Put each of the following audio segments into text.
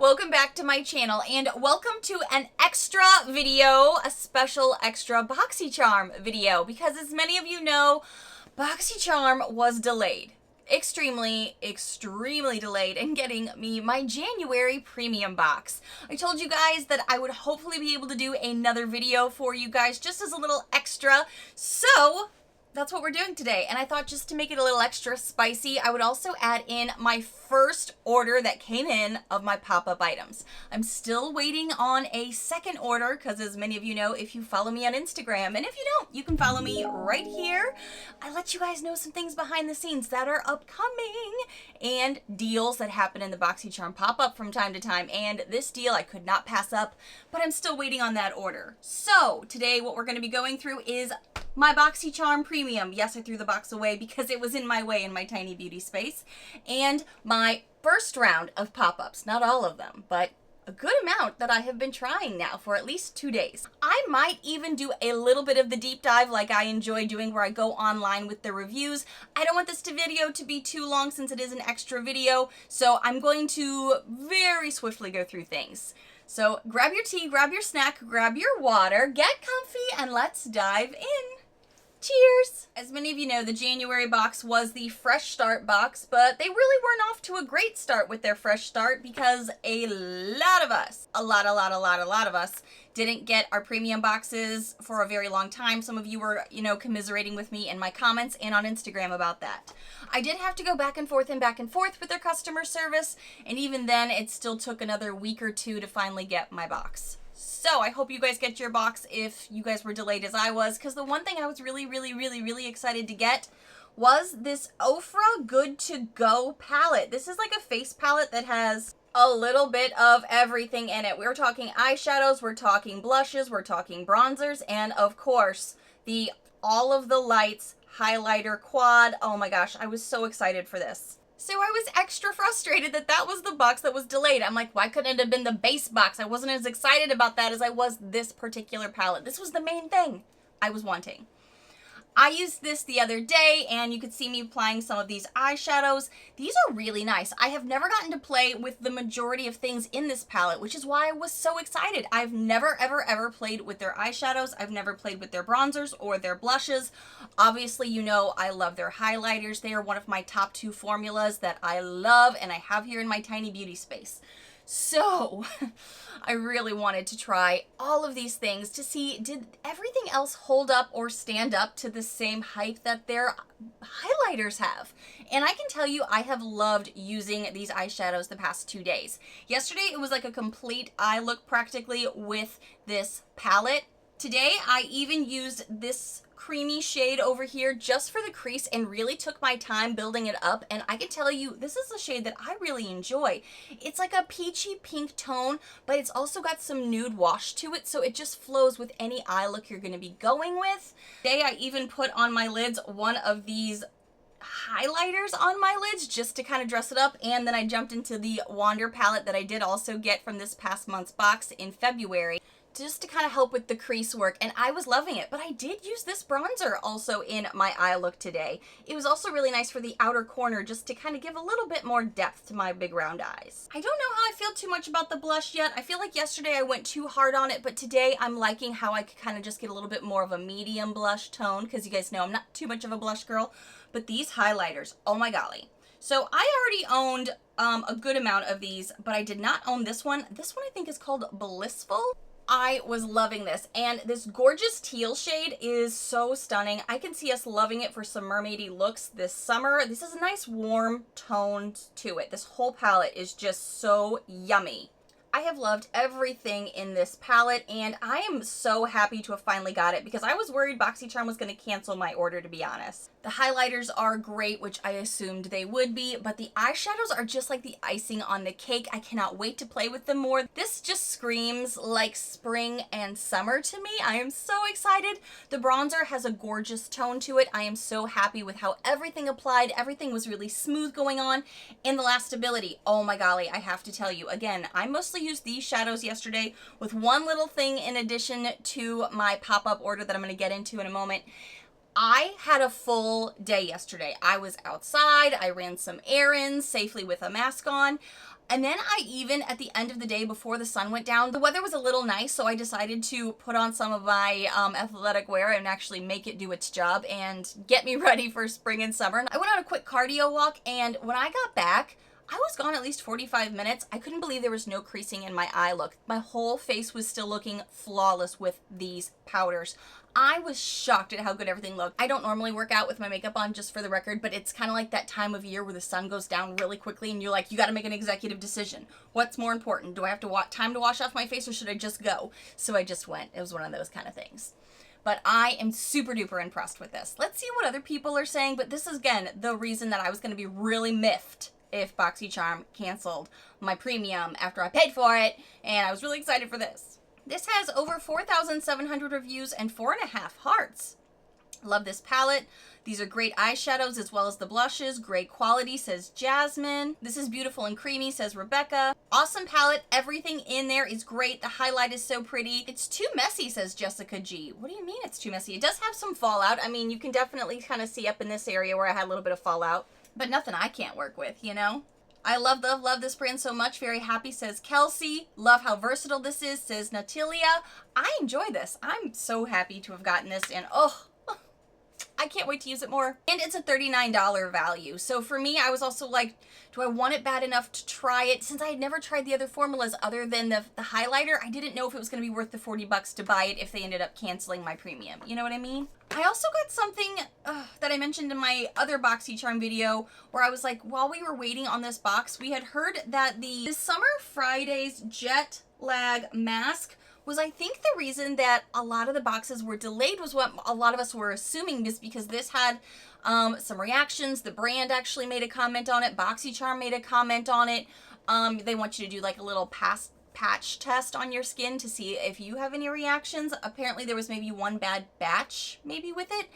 Welcome back to my channel and welcome to an extra video, a special extra BoxyCharm video, because as many of you know, BoxyCharm was delayed. Extremely delayed in getting me my January premium box. I told you guys that I would hopefully be able to do another video for you guys just as a little extra, so that's what we're doing today. And I thought just to make it a little extra spicy, I would also add in my first order that came in of my pop-up items. I'm still waiting on a second order because, as many of you know, if you follow me on Instagram, and if you don't, you can follow me right here. I let you guys know some things behind the scenes that are upcoming and deals that happen in the BoxyCharm pop-up from time to time. And this deal I could not pass up, but I'm still waiting on that order. So today what we're going to be going through is my BoxyCharm Premium. Yes, I threw the box away because it was in my way in my tiny beauty space. And my first round of pop-ups. Not all of them, but a good amount that I have been trying now for at least 2 days. I might even do a little bit of the deep dive like I enjoy doing, where I go online with the reviews. I don't want this video to be too long since it is an extra video, so I'm going to very swiftly go through things. So grab your tea, grab your snack, grab your water, get comfy, and let's dive in. Cheers! As many of you know, the January box was the fresh start box, but they really weren't off to a great start with their fresh start because a lot of us, a lot of us didn't get our premium boxes for a very long time. Some of you were, commiserating with me in my comments and on Instagram about that. I did have to go back and forth with their customer service, and even then it still took another week or two to finally get my box. So I hope you guys get your box if you guys were delayed as I was, because the one thing I was really excited to get was this Ofra Good to Go palette. This is like a face palette that has a little bit of everything in it. We're talking eyeshadows, we're talking blushes, we're talking bronzers, and of course, the All of the Lights highlighter quad. Oh my gosh, I was so excited for this. So I was extra frustrated that that was the box that was delayed. I'm like, why couldn't it have been the base box? I wasn't as excited about that as I was this particular palette. This was the main thing I was wanting. I used this the other day, and you could see me applying some of these eyeshadows. These are really nice. I have never gotten to play with the majority of things in this palette, which is why I was so excited. I've never, ever played with their eyeshadows. I've never played with their bronzers or their blushes. Obviously, you know I love their highlighters. They are one of my top 2 formulas that I love and I have here in my tiny beauty space. So I really wanted to try all of these things to see, did everything else hold up or stand up to the same hype that their highlighters have? And I can tell you, I have loved using these eyeshadows the past 2 days. Yesterday, it was like a complete eye look practically with this palette. Today, I even used this creamy shade over here just for the crease and really took my time building it up, and I can tell you this is a shade that I really enjoy. It's like a peachy pink tone, but it's also got some nude wash to it, so it just flows with any eye look you're going to be going with. Today I even put on my lids one of these highlighters on my lids just to kind of dress it up, and then I jumped into the Wander palette that I did also get from this past month's box in February, just to kind of help with the crease work, and I was loving it. But I did use this bronzer also in my eye look today. It was also really nice for the outer corner just to kind of give a little bit more depth to my big round eyes. I don't know how I feel too much about the blush yet. I feel like yesterday I went too hard on it, but today I'm liking how I could kind of just get a little bit more of a medium blush tone, because you guys know I'm not too much of a blush girl. But these highlighters, oh my golly. So I already owned a good amount of these, but I did not own this one. This one I think is called Blissful. I was loving this, and this gorgeous teal shade is so stunning. I can see us loving it for some mermaidy looks this summer. This is a nice warm tone to it. This whole palette is just so yummy. I have loved everything in this palette, and I am so happy to have finally got it because I was worried BoxyCharm was going to cancel my order, to be honest. The highlighters are great, which I assumed they would be, but the eyeshadows are just like the icing on the cake. I cannot wait to play with them more. This just screams like spring and summer to me. I am so excited. The bronzer has a gorgeous tone to it. I am so happy with how everything applied. Everything was really smooth going on. And the lastability, oh my golly, I have to tell you, again, I mostly used these shadows yesterday with one little thing in addition to my pop-up order that I'm going to get into in a moment. I had a full day yesterday. I was outside, I ran some errands safely with a mask on. And then I even, at the end of the day before the sun went down, the weather was a little nice, so I decided to put on some of my athletic wear and actually make it do its job and get me ready for spring and summer. I went on a quick cardio walk, and when I got back, I was gone at least 45 minutes. I couldn't believe there was no creasing in my eye look. My whole face was still looking flawless with these powders. I was shocked at how good everything looked. I don't normally work out with my makeup on, just for the record, but it's kind of like that time of year where the sun goes down really quickly and you're like, you got to make an executive decision. What's more important? Do I have to time to wash off my face, or should I just go? So I just went. It was one of those kind of things. But I am super duper impressed with this. Let's see what other people are saying, but this is, again, the reason that I was going to be really miffed if BoxyCharm canceled my premium after I paid for it, and I was really excited for this. This has over 4,700 reviews and 4.5 hearts. Love this palette. These are great eyeshadows as well as the blushes. Great quality, says Jasmine. This is beautiful and creamy, says Rebecca. Awesome palette. Everything in there is great. The highlight is so pretty. It's too messy, says Jessica G. What do you mean it's too messy? It does have some fallout. I mean, you can definitely kind of see up in this area where I had a little bit of fallout, but nothing I can't work with, you know? I love this brand so much. Very happy, says Kelsey. Love how versatile this is, says Natalia. I enjoy this. I'm so happy to have gotten this, and oh, I can't wait to use it more. And it's a $39 value. So for me, I was also like, do I want it bad enough to try it? Since I had never tried the other formulas other than the highlighter, I didn't know if it was going to be worth the 40 bucks to buy it if they ended up canceling my premium. You know what I mean? I also got something that I mentioned in my other BoxyCharm video where I was like, while we were waiting on this box, we had heard that the Summer Fridays jet lag mask was, I think, the reason that a lot of the boxes were delayed, was what a lot of us were assuming, just because this had some reactions. The brand actually made a comment on it. BoxyCharm made a comment on it. They want you to do like a little patch test on your skin to see if you have any reactions. Apparently there was maybe one bad batch maybe with it.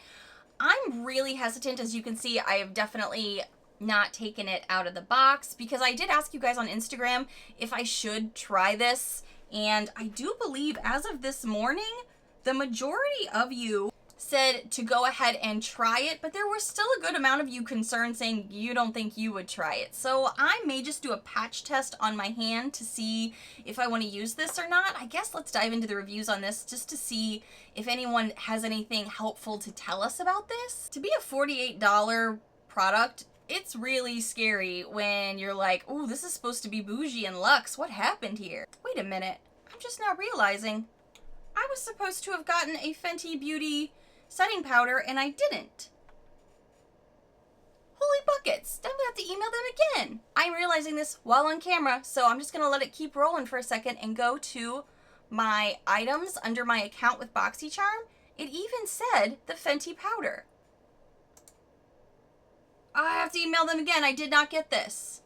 I'm really hesitant. As you can see, I have definitely not taken it out of the box because I did ask you guys on Instagram if I should try this. And I do believe as of this morning, the majority of you said to go ahead and try it, but there was still a good amount of you concerned saying you don't think you would try it. So I may just do a patch test on my hand to see if I want to use this or not. I guess let's dive into the reviews on this just to see if anyone has anything helpful to tell us about this. To be a $48 product, it's really scary when you're like, oh, this is supposed to be bougie and luxe. What happened here? Wait a minute. I'm just now realizing I was supposed to have gotten a Fenty Beauty setting powder and I didn't. Holy buckets. Then we have to email them again. I'm realizing this while on camera, so I'm just going to let it keep rolling for a second and go to my items under my account with BoxyCharm. It even said the Fenty powder. I have to email them again. I did not get this.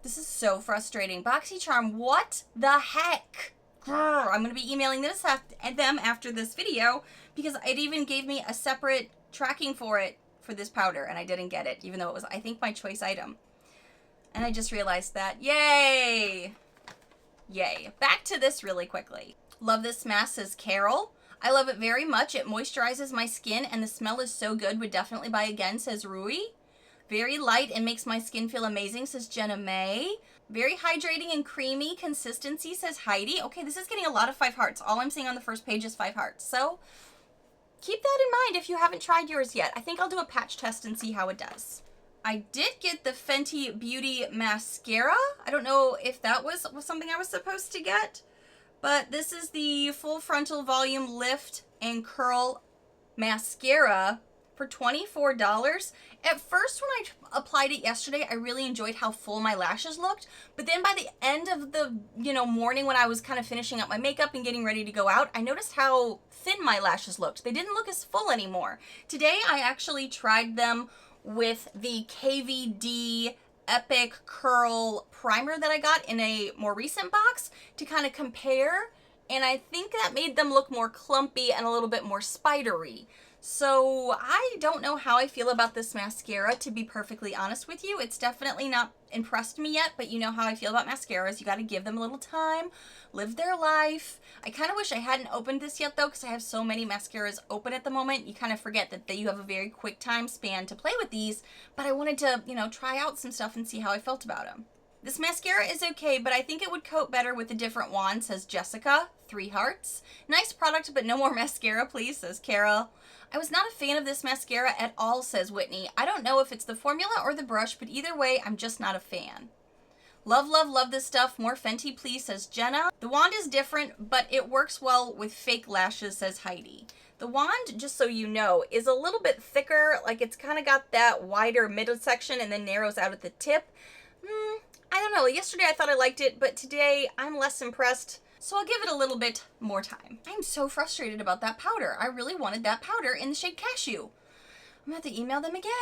This is so frustrating. BoxyCharm, what the heck? Grr, I'm going to be emailing them after this video because it even gave me a separate tracking for it for this powder and I didn't get it, even though it was, I think, my choice item. And I just realized that. Yay! Yay. Back to this really quickly. Love this mask, says Carol. I love it very much. It moisturizes my skin and the smell is so good. Would definitely buy again, says Rui. Very light and makes my skin feel amazing, says Jenna May. Very hydrating and creamy consistency, says Heidi. Okay, this is getting a lot of 5 hearts. All I'm seeing on the first page is 5 hearts. So keep that in mind if you haven't tried yours yet. I think I'll do a patch test and see how it does. I did get the Fenty Beauty mascara. I don't know if that was something I was supposed to get. But this is the Full Frontal Volume Lift and Curl Mascara for $24. At first, when I applied it yesterday, I really enjoyed how full my lashes looked. But then by the end of the, morning when I was kind of finishing up my makeup and getting ready to go out, I noticed how thin my lashes looked. They didn't look as full anymore. Today, I actually tried them with the KVD Epic Curl Primer that I got in a more recent box to kind of compare, and I think that made them look more clumpy and a little bit more spidery. So I don't know how I feel about this mascara, to be perfectly honest with you. It's definitely not impressed me yet, but you know how I feel about mascaras. You got to give them a little time, live their life. I kind of wish I hadn't opened this yet though, because I have so many mascaras open at the moment. You kind of forget that you have a very quick time span to play with these, but I wanted to, you know, try out some stuff and see how I felt about them. This mascara is okay, but I think it would coat better with a different wand, says Jessica, 3 hearts. Nice product, but no more mascara, please, says Carol. I was not a fan of this mascara at all, says Whitney. I don't know if it's the formula or the brush, but either way, I'm just not a fan. Love, love, love this stuff. More Fenty, please, says Jenna. The wand is different, but it works well with fake lashes, says Heidi. The wand, just so you know, is a little bit thicker. Like, it's kind of got that wider middle section and then narrows out at the tip. I don't know. Yesterday I thought I liked it, but today I'm less impressed. So I'll give it a little bit more time. I'm so frustrated about that powder. I really wanted that powder in the shade Cashew. I'm gonna have to email them again.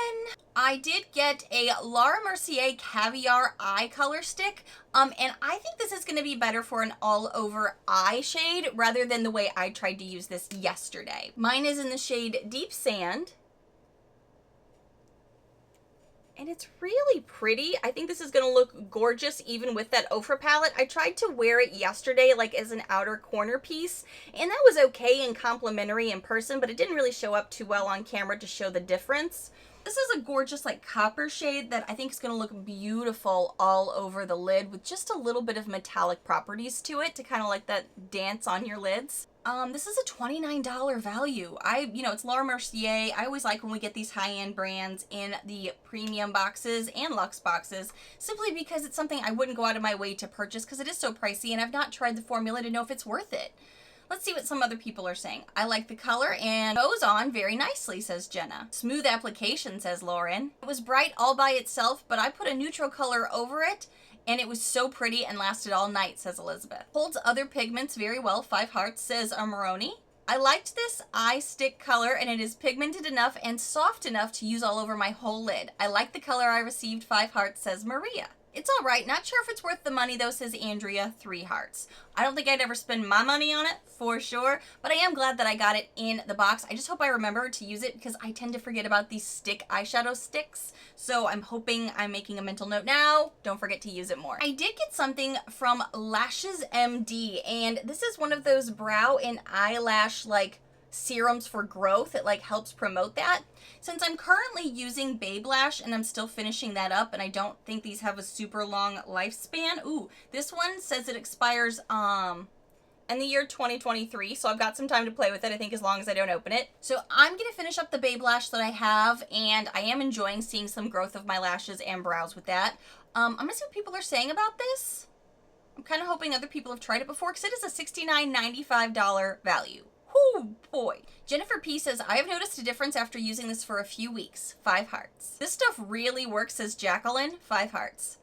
I did get a Laura Mercier Caviar Eye Color Stick, and I think this is gonna be better for an all-over eye shade rather than the way I tried to use this yesterday. Mine is in the shade Deep Sand. And it's really pretty. I think this is going to look gorgeous even with that Ofra palette. I tried to wear it yesterday like as an outer corner piece, and that was okay and complimentary in person, but it didn't really show up too well on camera to show the difference. This is a gorgeous like copper shade that I think is going to look beautiful all over the lid with just a little bit of metallic properties to it to kind of like that dance on your lids. This is a $29 value. It's Laura Mercier. I always like when we get these high-end brands in the premium boxes and luxe boxes, simply because it's something I wouldn't go out of my way to purchase because it is so pricey and I've not tried the formula to know if it's worth it. Let's see what some other people are saying. I like the color and goes on very nicely, says Jenna. Smooth application, says Lauren. It was bright all by itself, but I put a neutral color over it and it was so pretty and lasted all night, says Elizabeth. Holds other pigments very well, 5 hearts, says Maroni. I liked this eye stick color and it is pigmented enough and soft enough to use all over my whole lid. I like the color I received, 5 hearts, says Maria. It's all right. Not sure if it's worth the money though, says Andrea, 3 hearts. I don't think I'd ever spend my money on it for sure, but I am glad that I got it in the box. I just hope I remember to use it because I tend to forget about these stick eyeshadow sticks. So I'm hoping I'm making a mental note now. Don't forget to use it more. I did get something from Lashes MD, and this is one of those brow and eyelash like serums for growth. It like helps promote that. Since I'm currently using Babe Lash and I'm still finishing that up and I don't think these have a super long lifespan. Ooh, this one says it expires in the year 2023, so I've got some time to play with it, I think, as long as I don't open it. So I'm gonna finish up the Babe Lash that I have, and I am enjoying seeing some growth of my lashes and brows with that. I'm gonna see what people are saying about this. I'm kind of hoping other people have tried it before because it is a $69.95 value. Oh boy. Jennifer P says, I have noticed a difference after using this for a few weeks. 5 hearts. This stuff really works, says Jacqueline. 5 hearts.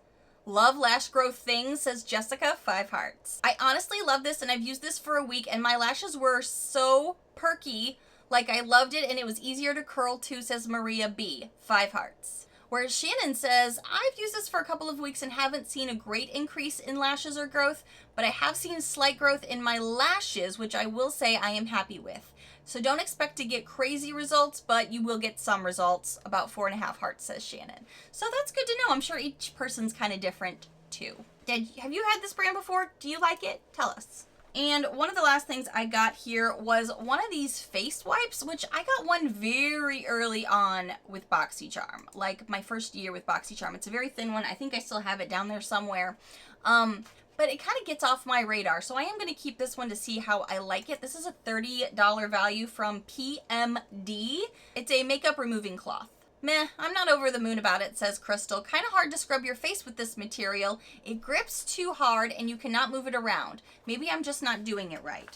Love lash growth things, says Jessica. 5 hearts. I honestly love this and I've used this for a week and my lashes were so perky. Like I loved it and it was easier to curl too, says Maria B. 5 hearts. Whereas Shannon says, I've used this for a couple of weeks and haven't seen a great increase in lashes or growth, but I have seen slight growth in my lashes, which I will say I am happy with. So don't expect to get crazy results, but you will get some results. About 4.5 hearts, says Shannon. So that's good to know. I'm sure each person's kind of different too. Have you had this brand before? Do you like it? Tell us. And one of the last things I got here was one of these face wipes, which I got one very early on with BoxyCharm, like my first year with BoxyCharm. It's a very thin one. I think I still have it down there somewhere. But it kind of gets off my radar. So I am going to keep this one to see how I like it. This is a $30 value from PMD. It's a makeup removing cloth. Meh, I'm not over the moon about it, says Crystal. Kind of hard to scrub your face with this material. It grips too hard and you cannot move it around. Maybe I'm just not doing it right.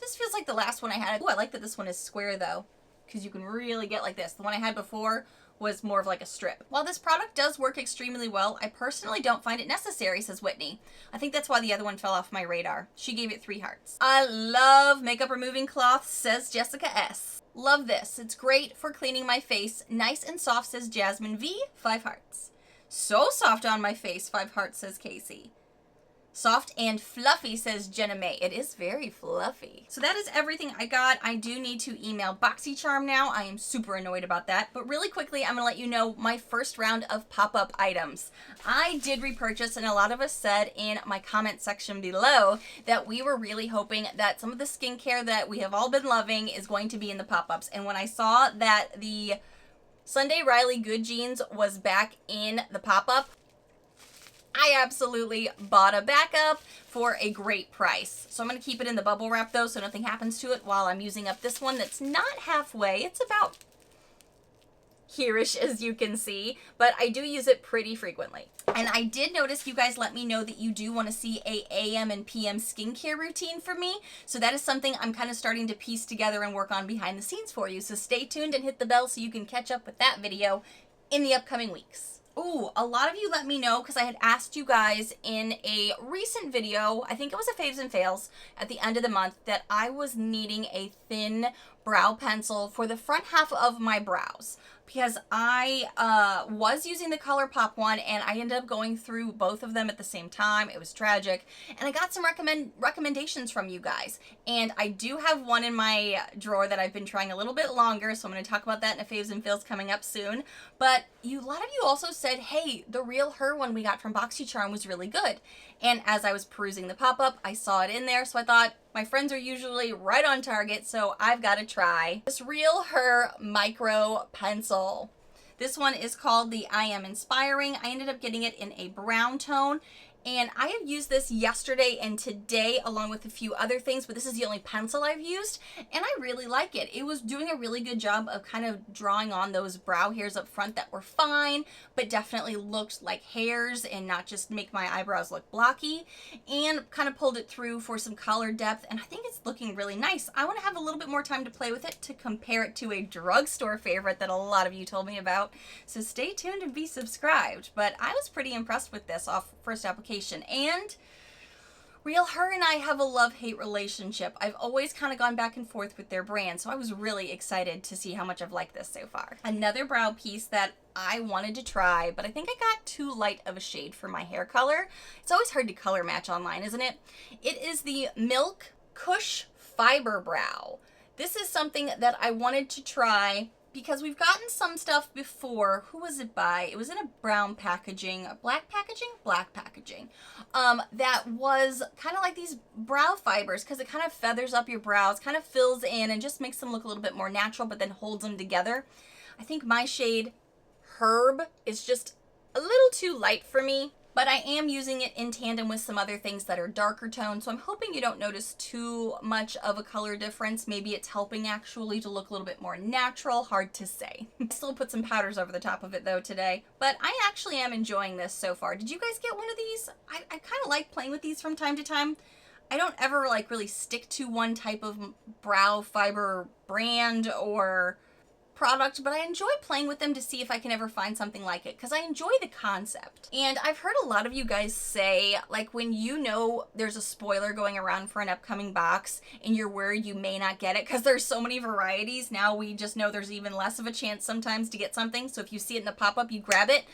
This feels like the last one I had. Oh, I like that this one is square though, because you can really get like this. The one I had before was more of like a strip. While this product does work extremely well, I personally don't find it necessary, says Whitney. I think that's why the other one fell off my radar. She gave it 3 hearts. I love makeup removing cloths, says Jessica S. Love this. It's great for cleaning my face. Nice and soft, says Jasmine V. 5 hearts. So soft on my face, 5 hearts, says Casey. Soft and fluffy, says Jenna May. It is very fluffy. So that is everything I got. I do need to email BoxyCharm now. I am super annoyed about that. But really quickly, I'm going to let you know my first round of pop-up items. I did repurchase, and a lot of us said in my comment section below that we were really hoping that some of the skincare that we have all been loving is going to be in the pop-ups. And when I saw that the Sunday Riley Good Jeans was back in the pop-up, I absolutely bought a backup for a great price. So I'm going to keep it in the bubble wrap though, so nothing happens to it while I'm using up this one that's not halfway. It's about here-ish, as you can see, but I do use it pretty frequently. And I did notice you guys let me know that you do want to see a AM and PM skincare routine for me. So that is something I'm kind of starting to piece together and work on behind the scenes for you. So stay tuned and hit the bell so you can catch up with that video in the upcoming weeks. Ooh, a lot of you let me know because I had asked you guys in a recent video, I think it was a faves and fails at the end of the month, that I was needing a thin brow pencil for the front half of my brows because I was using the ColourPop one and I ended up going through both of them at the same time. It was tragic. And I got some recommendations from you guys. And I do have one in my drawer that I've been trying a little bit longer, so I'm going to talk about that in a faves and fails coming up soon. But a lot of you also said, hey, the Real Her one we got from BoxyCharm was really good. And as I was perusing the pop-up, I saw it in there, so I thought, my friends are usually right on target, so I've got to try this Real Her micro pencil. This one is called the I Am Inspiring. I ended up getting it in a brown tone, and I have used this yesterday and today along with a few other things, but this is the only pencil I've used, and I really like it. It was doing a really good job of kind of drawing on those brow hairs up front that were fine, but definitely looked like hairs and not just make my eyebrows look blocky, and kind of pulled it through for some color depth, and I think it's looking really nice. I want to have a little bit more time to play with it to compare it to a drugstore favorite that a lot of you told me about, so stay tuned and be subscribed. But I was pretty impressed with this off first application. And Real Her and I have a love-hate relationship. I've always kind of gone back and forth with their brand, so I was really excited to see how much I've liked this so far. Another brow piece that I wanted to try, but I think I got too light of a shade for my hair color. It's always hard to color match online, isn't it? It is the Milk Kush Fiber Brow. This is something that I wanted to try because we've gotten some stuff before. Who was it by? It was in a brown packaging, black packaging, that was kind of like these brow fibers because it kind of feathers up your brows, kind of fills in and just makes them look a little bit more natural, but then holds them together. I think my shade Herb is just a little too light for me, but I am using it in tandem with some other things that are darker toned, so I'm hoping you don't notice too much of a color difference. Maybe it's helping actually to look a little bit more natural. Hard to say. I still put some powders over the top of it though today, but I actually am enjoying this so far. Did you guys get one of these? I kind of like playing with these from time to time. I don't ever like really stick to one type of brow fiber brand or product, but I enjoy playing with them to see if I can ever find something like it because I enjoy the concept. And I've heard a lot of you guys say, like, when you know there's a spoiler going around for an upcoming box and you're worried you may not get it because there's so many varieties, now we just know there's even less of a chance sometimes to get something. So if you see it in the pop-up, you grab it.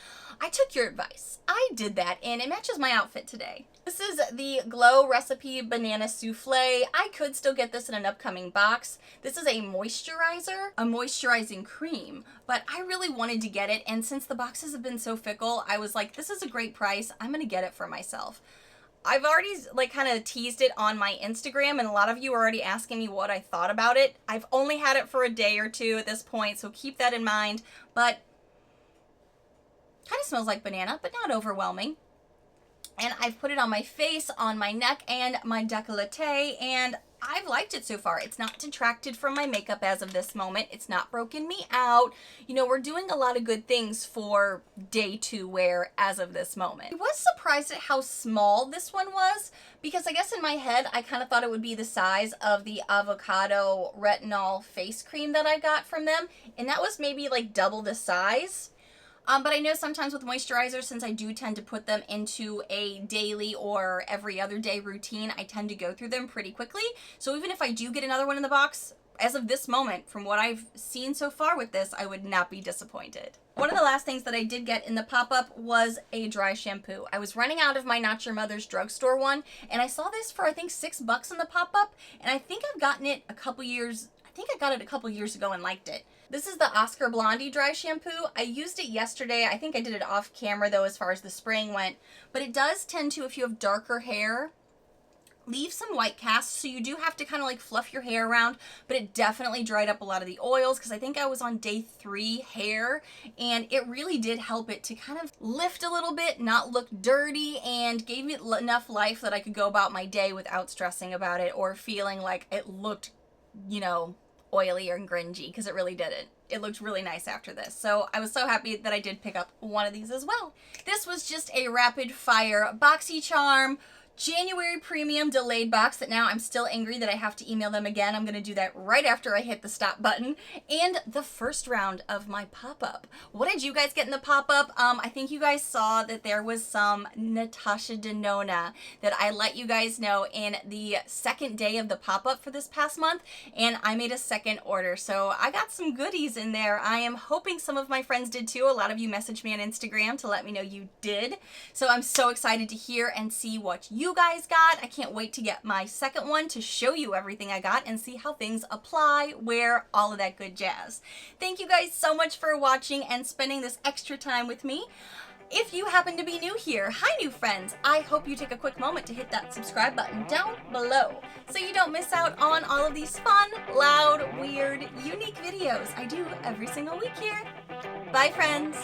I took your advice. I did that, and it matches my outfit today. This is the Glow Recipe Banana Souffle. I could still get this in an upcoming box. This is a moisturizer, a moisturizing cream, but I really wanted to get it, and since the boxes have been so fickle, I was like, this is a great price. I'm gonna get it for myself. I've already like kind of teased it on my Instagram, and a lot of you are already asking me what I thought about it. I've only had it for a day or two at this point, so keep that in mind, but kind of smells like banana, but not overwhelming. And I've put it on my face, on my neck, and my décolleté, and I've liked it so far. It's not detracted from my makeup as of this moment. It's not broken me out. You know, we're doing a lot of good things for day 2 wear as of this moment. I was surprised at how small this one was because I guess in my head, I kind of thought it would be the size of the avocado retinol face cream that I got from them, and that was maybe like double the size. But I know sometimes with moisturizers, since I do tend to put them into a daily or every other day routine, I tend to go through them pretty quickly. So even if I do get another one in the box, as of this moment, from what I've seen so far with this, I would not be disappointed. One of the last things that I did get in the pop-up was a dry shampoo. I was running out of my Not Your Mother's drugstore one, and I saw this for I think $6 in the pop-up, and I think I've gotten it a couple years. I think I got it a couple years ago and liked it. This is the Oscar Blondie dry shampoo. I used it yesterday. I think I did it off camera though as far as the spraying went, but it does tend to, if you have darker hair, leave some white casts, so you do have to kind of like fluff your hair around, but it definitely dried up a lot of the oils because I think I was on day 3 hair, and it really did help it to kind of lift a little bit, not look dirty, and gave me enough life that I could go about my day without stressing about it or feeling like it looked, you know, oily or grungy, because it really didn't. It looked really nice after this. So I was so happy that I did pick up one of these as well. This was just a rapid fire BoxyCharm January premium delayed box that now I'm still angry that I have to email them again. I'm going to do that right after I hit the stop button. And the first round of my pop-up. What did you guys get in the pop-up? I think you guys saw that there was some Natasha Denona that I let you guys know in the second day of the pop-up for this past month, and I made a second order. So I got some goodies in there. I am hoping some of my friends did too. A lot of you messaged me on Instagram to let me know you did. So I'm so excited to hear and see what you guys got. I can't wait to get my second one to show you everything I got and see how things apply, wear, all of that good jazz. Thank you guys so much for watching and spending this extra time with me. If you happen to be new here, hi new friends, I hope you take a quick moment to hit that subscribe button down below so you don't miss out on all of these fun, loud, weird, unique videos I do every single week here. Bye friends!